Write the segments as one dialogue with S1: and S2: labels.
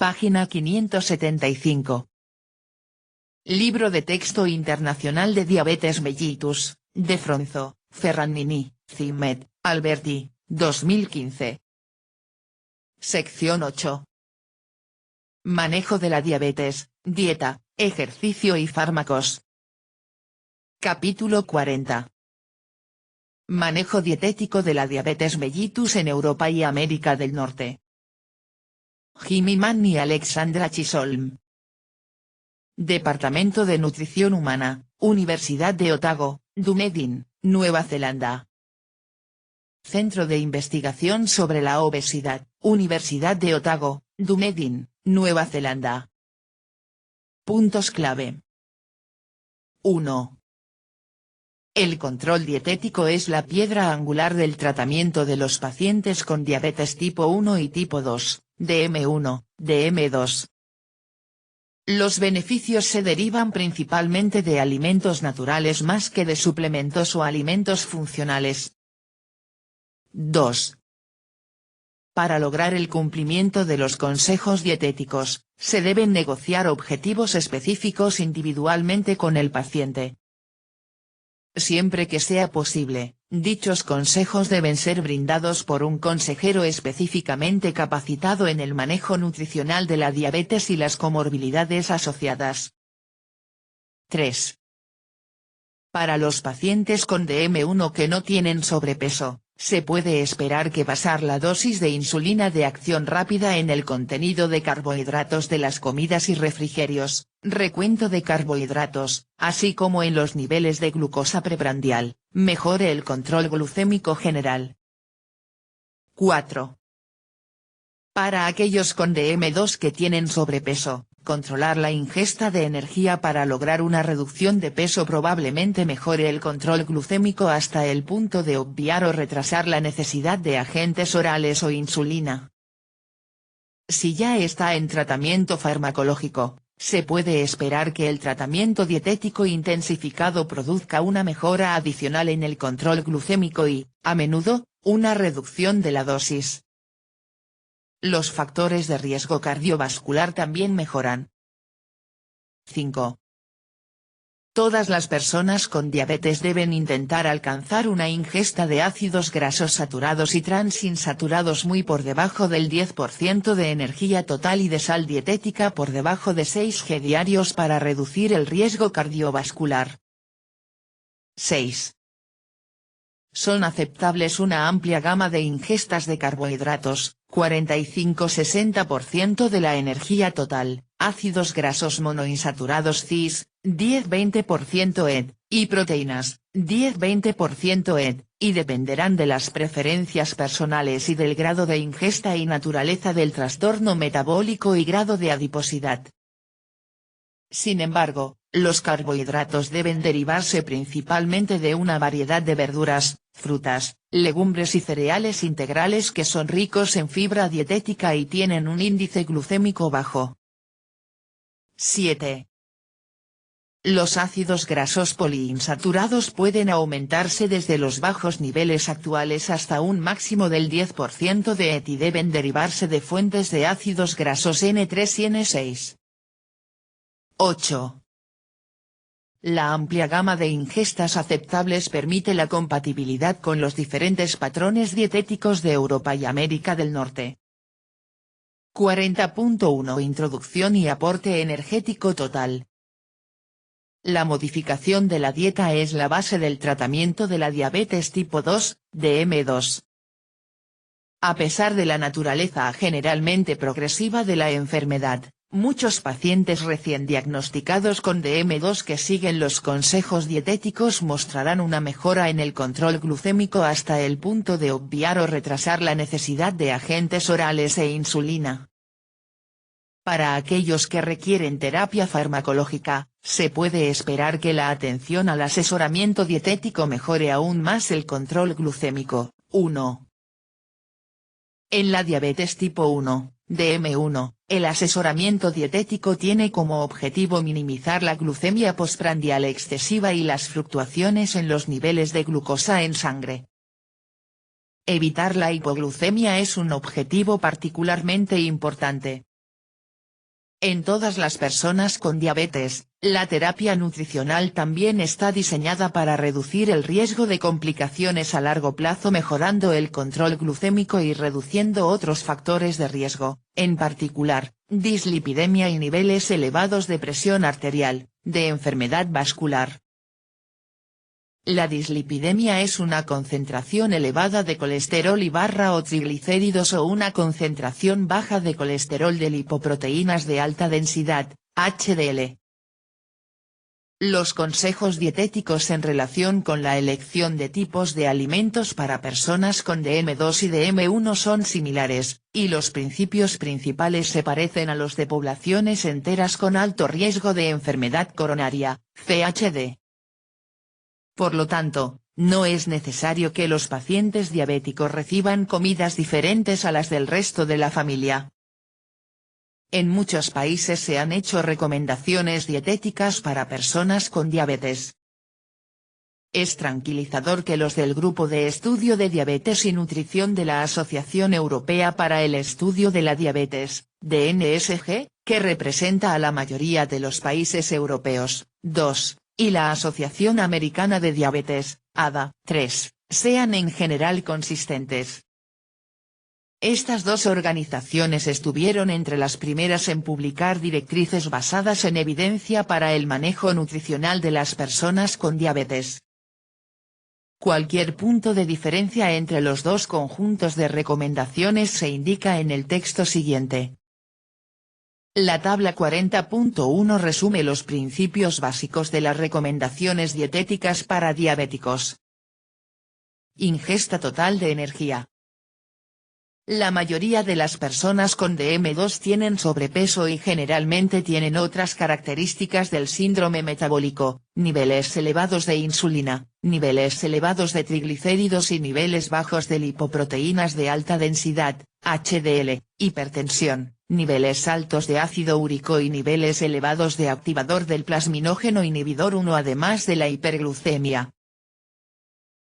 S1: Página 575. Libro de texto internacional de diabetes mellitus, de Fronzo, Ferrandini, Zimmet, Alberti, 2015. Sección 8. Manejo de la diabetes, dieta, ejercicio y fármacos. Capítulo 40. Manejo dietético de la diabetes mellitus en Europa y América del Norte. Jimmy Mann y Alexandra Chisholm. Departamento de Nutrición Humana, Universidad de Otago, Dunedin, Nueva Zelanda. Centro de Investigación sobre la Obesidad, Universidad de Otago, Dunedin, Nueva Zelanda. Puntos clave. 1. El control dietético es la piedra angular del tratamiento de los pacientes con diabetes tipo 1 y tipo 2, DM1, DM2. Los beneficios se derivan principalmente de alimentos naturales más que de suplementos o alimentos funcionales. 2. Para lograr el cumplimiento de los consejos dietéticos, se deben negociar objetivos específicos individualmente con el paciente. Siempre que sea posible, dichos consejos deben ser brindados por un consejero específicamente capacitado en el manejo nutricional de la diabetes y las comorbilidades asociadas. 3. Para los pacientes con DM1 que no tienen sobrepeso, se puede esperar que basar la dosis de insulina de acción rápida en el contenido de carbohidratos de las comidas y refrigerios, recuento de carbohidratos, así como en los niveles de glucosa preprandial, mejore el control glucémico general. 4. Para aquellos con DM2 que tienen sobrepeso, controlar la ingesta de energía para lograr una reducción de peso probablemente mejore el control glucémico hasta el punto de obviar o retrasar la necesidad de agentes orales o insulina. Si ya está en tratamiento farmacológico, se puede esperar que el tratamiento dietético intensificado produzca una mejora adicional en el control glucémico y, a menudo, una reducción de la dosis. Los factores de riesgo cardiovascular también mejoran. 5. Todas las personas con diabetes deben intentar alcanzar una ingesta de ácidos grasos saturados y transinsaturados muy por debajo del 10% de energía total y de sal dietética por debajo de 6 g diarios para reducir el riesgo cardiovascular. 6. Son aceptables una amplia gama de ingestas de carbohidratos, 45-60% de la energía total, ácidos grasos monoinsaturados CIS, 10-20% ED, y proteínas, 10-20% ED, y dependerán de las preferencias personales y del grado de ingesta y naturaleza del trastorno metabólico y grado de adiposidad. Sin embargo, los carbohidratos deben derivarse principalmente de una variedad de verduras, frutas, legumbres y cereales integrales que son ricos en fibra dietética y tienen un índice glucémico bajo. 7. Los ácidos grasos poliinsaturados pueden aumentarse desde los bajos niveles actuales hasta un máximo del 10% de ET y deben derivarse de fuentes de ácidos grasos N3 y N6. 8. La amplia gama de ingestas aceptables permite la compatibilidad con los diferentes patrones dietéticos de Europa y América del Norte. 40.1 Introducción y aporte energético total. La modificación de la dieta es la base del tratamiento de la diabetes tipo 2, DM2. A pesar de la naturaleza generalmente progresiva de la enfermedad, muchos pacientes recién diagnosticados con DM2 que siguen los consejos dietéticos mostrarán una mejora en el control glucémico hasta el punto de obviar o retrasar la necesidad de agentes orales e insulina. Para aquellos que requieren terapia farmacológica, se puede esperar que la atención al asesoramiento dietético mejore aún más el control glucémico. 1. En la diabetes tipo 1, DM1, el asesoramiento dietético tiene como objetivo minimizar la glucemia postprandial excesiva y las fluctuaciones en los niveles de glucosa en sangre. Evitar la hipoglucemia es un objetivo particularmente importante. En todas las personas con diabetes, la terapia nutricional también está diseñada para reducir el riesgo de complicaciones a largo plazo, mejorando el control glucémico y reduciendo otros factores de riesgo, en particular, dislipidemia y niveles elevados de presión arterial, de enfermedad vascular. La dislipidemia es una concentración elevada de colesterol y o triglicéridos o una concentración baja de colesterol de lipoproteínas de alta densidad, HDL. Los consejos dietéticos en relación con la elección de tipos de alimentos para personas con DM2 y DM1 son similares, y los principios principales se parecen a los de poblaciones enteras con alto riesgo de enfermedad coronaria, CHD. Por lo tanto, no es necesario que los pacientes diabéticos reciban comidas diferentes a las del resto de la familia. En muchos países se han hecho recomendaciones dietéticas para personas con diabetes. Es tranquilizador que los del Grupo de Estudio de Diabetes y Nutrición de la Asociación Europea para el Estudio de la Diabetes, DNSG, que representa a la mayoría de los países europeos, 2, y la Asociación Americana de Diabetes, ADA, 3, sean en general consistentes. Estas dos organizaciones estuvieron entre las primeras en publicar directrices basadas en evidencia para el manejo nutricional de las personas con diabetes. Cualquier punto de diferencia entre los dos conjuntos de recomendaciones se indica en el texto siguiente. La tabla 40.1 resume los principios básicos de las recomendaciones dietéticas para diabéticos. Ingesta total de energía. La mayoría de las personas con DM2 tienen sobrepeso y generalmente tienen otras características del síndrome metabólico, niveles elevados de insulina, niveles elevados de triglicéridos y niveles bajos de lipoproteínas de alta densidad, HDL, hipertensión, niveles altos de ácido úrico y niveles elevados de activador del plasminógeno inhibidor 1, además de la hiperglucemia.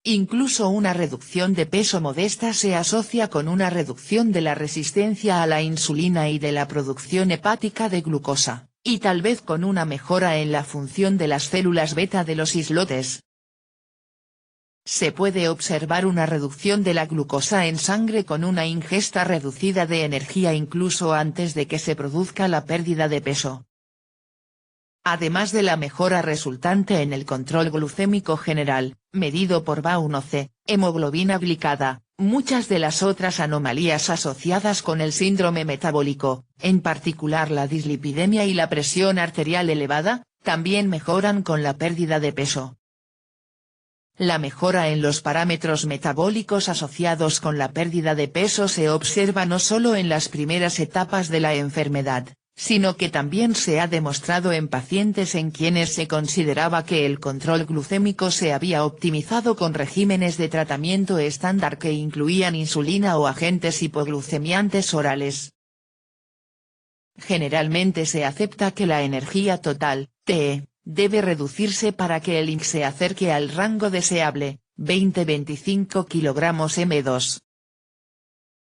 S1: Incluso una reducción de peso modesta se asocia con una reducción de la resistencia a la insulina y de la producción hepática de glucosa, y tal vez con una mejora en la función de las células beta de los islotes. Se puede observar una reducción de la glucosa en sangre con una ingesta reducida de energía incluso antes de que se produzca la pérdida de peso. Además de la mejora resultante en el control glucémico general, medido por BA1C, hemoglobina glicada, muchas de las otras anomalías asociadas con el síndrome metabólico, en particular la dislipidemia y la presión arterial elevada, también mejoran con la pérdida de peso. La mejora en los parámetros metabólicos asociados con la pérdida de peso se observa no solo en las primeras etapas de la enfermedad, sino que también se ha demostrado en pacientes en quienes se consideraba que el control glucémico se había optimizado con regímenes de tratamiento estándar que incluían insulina o agentes hipoglucemiantes orales. Generalmente se acepta que la energía total, TE, debe reducirse para que el INC se acerque al rango deseable, 20-25 kg m2.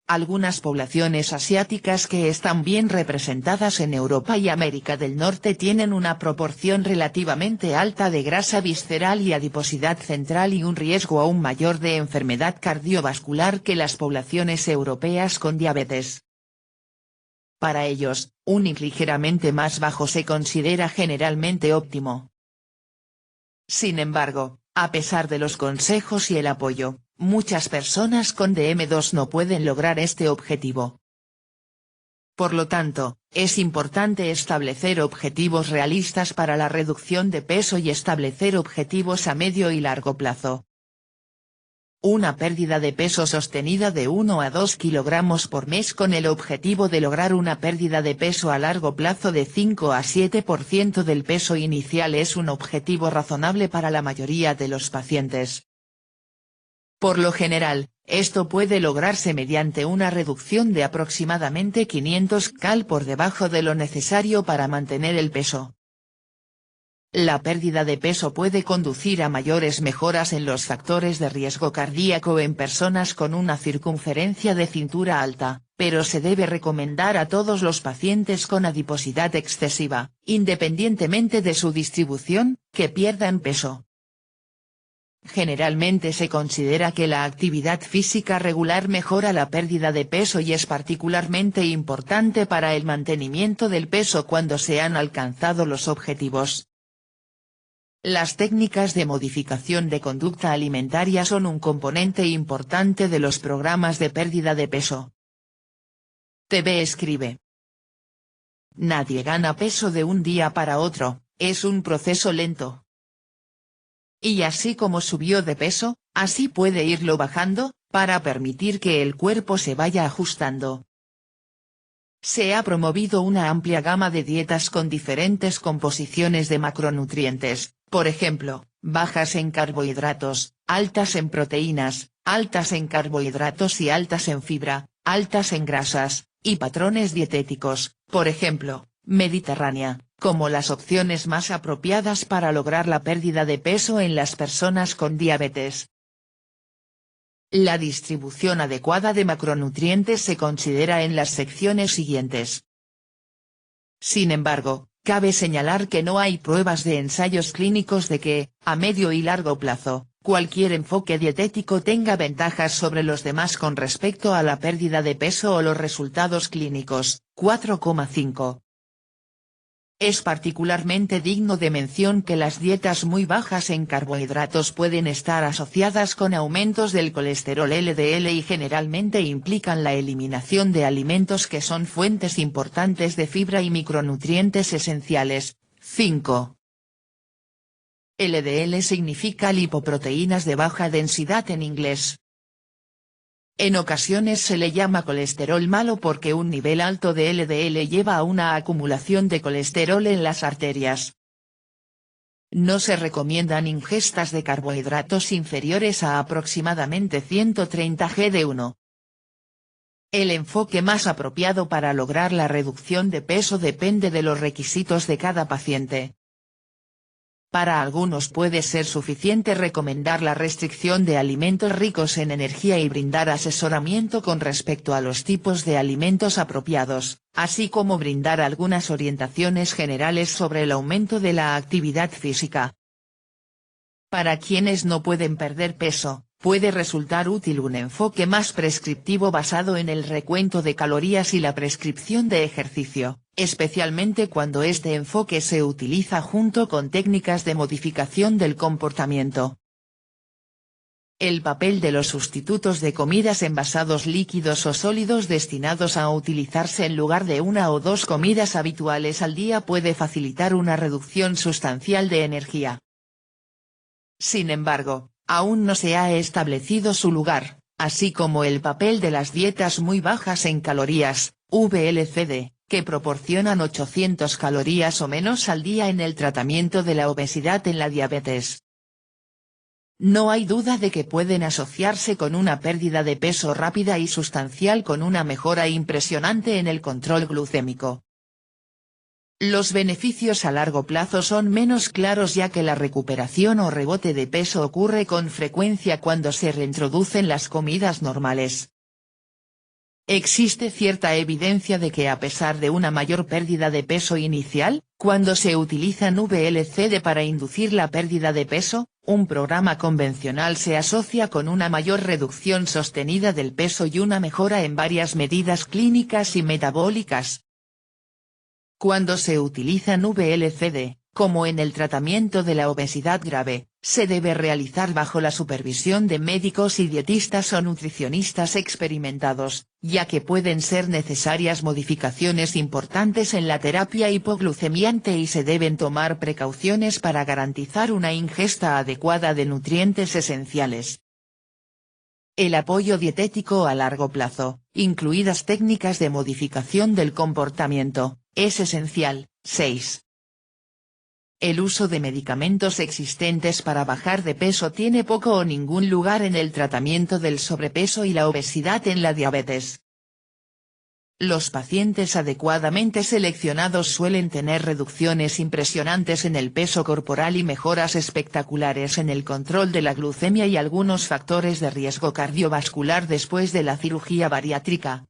S1: Algunas poblaciones asiáticas que están bien representadas en Europa y América del Norte tienen una proporción relativamente alta de grasa visceral y adiposidad central y un riesgo aún mayor de enfermedad cardiovascular que las poblaciones europeas con diabetes. Para ellos, un INC ligeramente más bajo se considera generalmente óptimo. Sin embargo, a pesar de los consejos y el apoyo, muchas personas con DM2 no pueden lograr este objetivo. Por lo tanto, es importante establecer objetivos realistas para la reducción de peso y establecer objetivos a medio y largo plazo. Una pérdida de peso sostenida de 1 a 2 kg por mes con el objetivo de lograr una pérdida de peso a largo plazo de 5 a 7% del peso inicial es un objetivo razonable para la mayoría de los pacientes. Por lo general, esto puede lograrse mediante una reducción de aproximadamente 500 cal por debajo de lo necesario para mantener el peso. La pérdida de peso puede conducir a mayores mejoras en los factores de riesgo cardíaco en personas con una circunferencia de cintura alta, pero se debe recomendar a todos los pacientes con adiposidad excesiva, independientemente de su distribución, que pierdan peso. Generalmente se considera que la actividad física regular mejora la pérdida de peso y es particularmente importante para el mantenimiento del peso cuando se han alcanzado los objetivos. Las técnicas de modificación de conducta alimentaria son un componente importante de los programas de pérdida de peso. TV escribe: nadie gana peso de un día para otro, es un proceso lento. Y así como subió de peso, así puede irlo bajando, para permitir que el cuerpo se vaya ajustando. Se ha promovido una amplia gama de dietas con diferentes composiciones de macronutrientes, por ejemplo, bajas en carbohidratos, altas en proteínas, altas en carbohidratos y altas en fibra, altas en grasas, y patrones dietéticos, por ejemplo, mediterránea, como las opciones más apropiadas para lograr la pérdida de peso en las personas con diabetes. La distribución adecuada de macronutrientes se considera en las secciones siguientes. Sin embargo, cabe señalar que no hay pruebas de ensayos clínicos de que, a medio y largo plazo, cualquier enfoque dietético tenga ventajas sobre los demás con respecto a la pérdida de peso o los resultados clínicos. 4,5. Es particularmente digno de mención que las dietas muy bajas en carbohidratos pueden estar asociadas con aumentos del colesterol LDL y generalmente implican la eliminación de alimentos que son fuentes importantes de fibra y micronutrientes esenciales. 5. LDL significa lipoproteínas de baja densidad en inglés. En ocasiones se le llama colesterol malo porque un nivel alto de LDL lleva a una acumulación de colesterol en las arterias. No se recomiendan ingestas de carbohidratos inferiores a aproximadamente 130 g de 1. El enfoque más apropiado para lograr la reducción de peso depende de los requisitos de cada paciente. Para algunos puede ser suficiente recomendar la restricción de alimentos ricos en energía y brindar asesoramiento con respecto a los tipos de alimentos apropiados, así como brindar algunas orientaciones generales sobre el aumento de la actividad física. Para quienes no pueden perder peso, puede resultar útil un enfoque más prescriptivo basado en el recuento de calorías y la prescripción de ejercicio, especialmente cuando este enfoque se utiliza junto con técnicas de modificación del comportamiento. El papel de los sustitutos de comidas envasados líquidos o sólidos destinados a utilizarse en lugar de una o dos comidas habituales al día puede facilitar una reducción sustancial de energía. Sin embargo, aún no se ha establecido su lugar, así como el papel de las dietas muy bajas en calorías, VLCD, que proporcionan 800 calorías o menos al día en el tratamiento de la obesidad en la diabetes. No hay duda de que pueden asociarse con una pérdida de peso rápida y sustancial con una mejora impresionante en el control glucémico. Los beneficios a largo plazo son menos claros ya que la recuperación o rebote de peso ocurre con frecuencia cuando se reintroducen las comidas normales. Existe cierta evidencia de que a pesar de una mayor pérdida de peso inicial, cuando se utilizan VLCD para inducir la pérdida de peso, un programa convencional se asocia con una mayor reducción sostenida del peso y una mejora en varias medidas clínicas y metabólicas. Cuando se utilizan VLCD, como en el tratamiento de la obesidad grave, se debe realizar bajo la supervisión de médicos y dietistas o nutricionistas experimentados, ya que pueden ser necesarias modificaciones importantes en la terapia hipoglucemiante y se deben tomar precauciones para garantizar una ingesta adecuada de nutrientes esenciales. El apoyo dietético a largo plazo, incluidas técnicas de modificación del comportamiento, es esencial. 6. El uso de medicamentos existentes para bajar de peso tiene poco o ningún lugar en el tratamiento del sobrepeso y la obesidad en la diabetes. Los pacientes adecuadamente seleccionados suelen tener reducciones impresionantes en el peso corporal y mejoras espectaculares en el control de la glucemia y algunos factores de riesgo cardiovascular después de la cirugía bariátrica.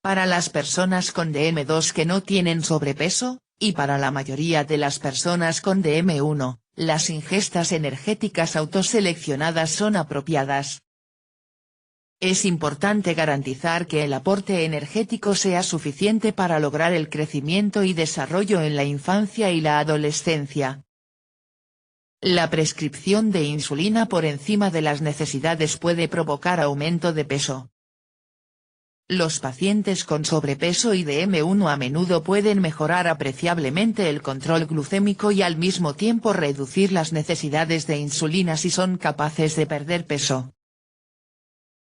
S1: Para las personas con DM2 que no tienen sobrepeso, y para la mayoría de las personas con DM1, las ingestas energéticas autoseleccionadas son apropiadas. Es importante garantizar que el aporte energético sea suficiente para lograr el crecimiento y desarrollo en la infancia y la adolescencia. La prescripción de insulina por encima de las necesidades puede provocar aumento de peso. Los pacientes con sobrepeso y DM1 a menudo pueden mejorar apreciablemente el control glucémico y al mismo tiempo reducir las necesidades de insulina si son capaces de perder peso.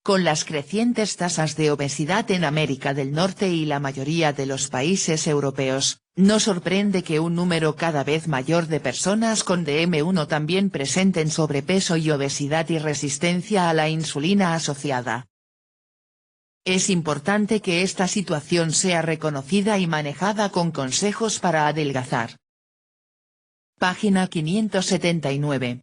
S1: Con las crecientes tasas de obesidad en América del Norte y la mayoría de los países europeos, no sorprende que un número cada vez mayor de personas con DM1 también presenten sobrepeso y obesidad y resistencia a la insulina asociada. Es importante que esta situación sea reconocida y manejada con consejos para adelgazar. Página 579.